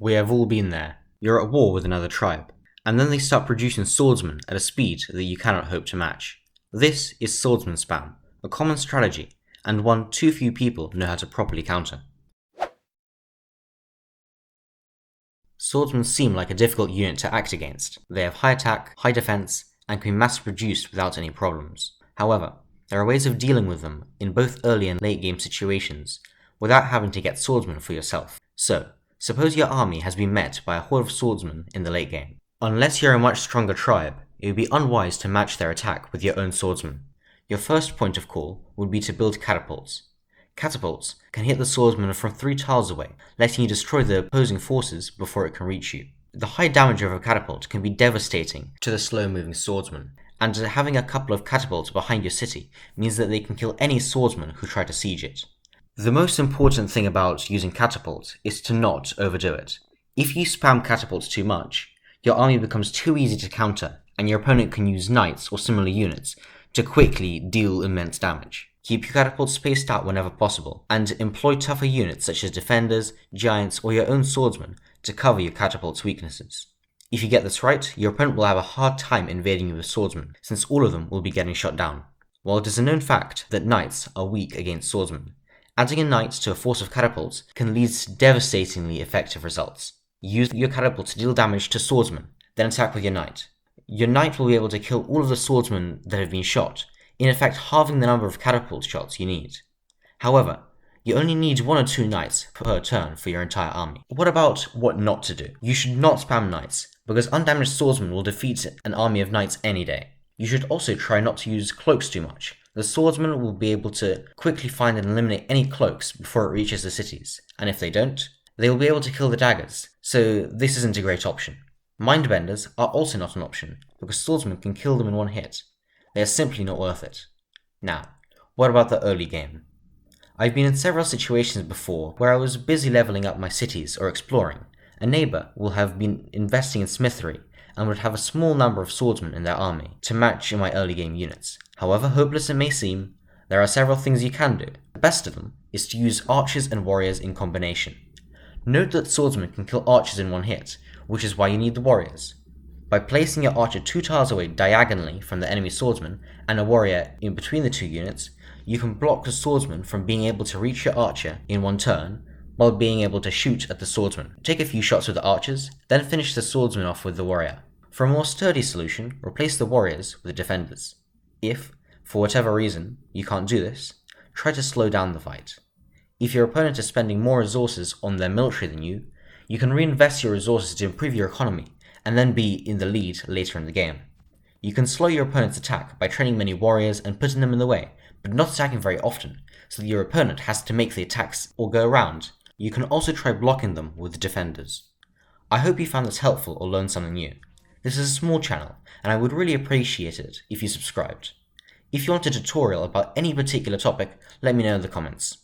We have all been there. You're at war with another tribe, and then they start producing swordsmen at a speed that you cannot hope to match. This is swordsman spam, a common strategy, and one too few people know how to properly counter. Swordsmen seem like a difficult unit to act against. They have high attack, high defense, and can be mass-produced without any problems. However, there are ways of dealing with them in both early and late game situations, without having to get swordsmen for yourself. So, suppose your army has been met by a horde of swordsmen in the late game. Unless you're a much stronger tribe, it would be unwise to match their attack with your own swordsmen. Your first point of call would be to build catapults. Catapults can hit the swordsman from 3 tiles away, letting you destroy the opposing forces before it can reach you. The high damage of a catapult can be devastating to the slow-moving swordsman, and having a couple of catapults behind your city means that they can kill any swordsman who try to siege it. The most important thing about using catapults is to not overdo it. If you spam catapults too much, your army becomes too easy to counter, and your opponent can use knights or similar units to quickly deal immense damage. Keep your catapults spaced out whenever possible, and employ tougher units such as defenders, giants, or your own swordsmen to cover your catapult's weaknesses. If you get this right, your opponent will have a hard time invading you with swordsmen, since all of them will be getting shot down. While it is a known fact that knights are weak against swordsmen, adding a knight to a force of catapults can lead to devastatingly effective results. Use your catapult to deal damage to swordsmen, then attack with your knight. Your knight will be able to kill all of the swordsmen that have been shot, in effect halving the number of catapult shots you need. However, you only need 1 or 2 knights per turn for your entire army. What about what not to do? You should not spam knights, because undamaged swordsmen will defeat an army of knights any day. You should also try not to use cloaks too much. The swordsmen will be able to quickly find and eliminate any cloaks before it reaches the cities, and if they don't, they will be able to kill the daggers, so this isn't a great option. Mindbenders are also not an option, because swordsmen can kill them in one hit. They are simply not worth it. Now, what about the early game? I've been in several situations before where I was busy leveling up my cities or exploring. A neighbour will have been investing in smithery and would have a small number of swordsmen in their army to match in my early game units. However hopeless it may seem, there are several things you can do. The best of them is to use archers and warriors in combination. Note that swordsmen can kill archers in one hit, which is why you need the warriors. By placing your archer 2 tiles away diagonally from the enemy swordsman and a warrior in between the 2 units, you can block the swordsman from being able to reach your archer in one turn, while being able to shoot at the swordsman. Take a few shots with the archers, then finish the swordsman off with the warrior. For a more sturdy solution, replace the warriors with the defenders. If, for whatever reason, you can't do this, try to slow down the fight. If your opponent is spending more resources on their military than you can reinvest your resources to improve your economy, and then be in the lead later in the game. You can slow your opponent's attack by training many warriors and putting them in the way, but not attacking very often, so that your opponent has to make the attacks or go around. You can also try blocking them with the defenders. I hope you found this helpful or learned something new. This is a small channel, and I would really appreciate it if you subscribed. If you want a tutorial about any particular topic, let me know in the comments.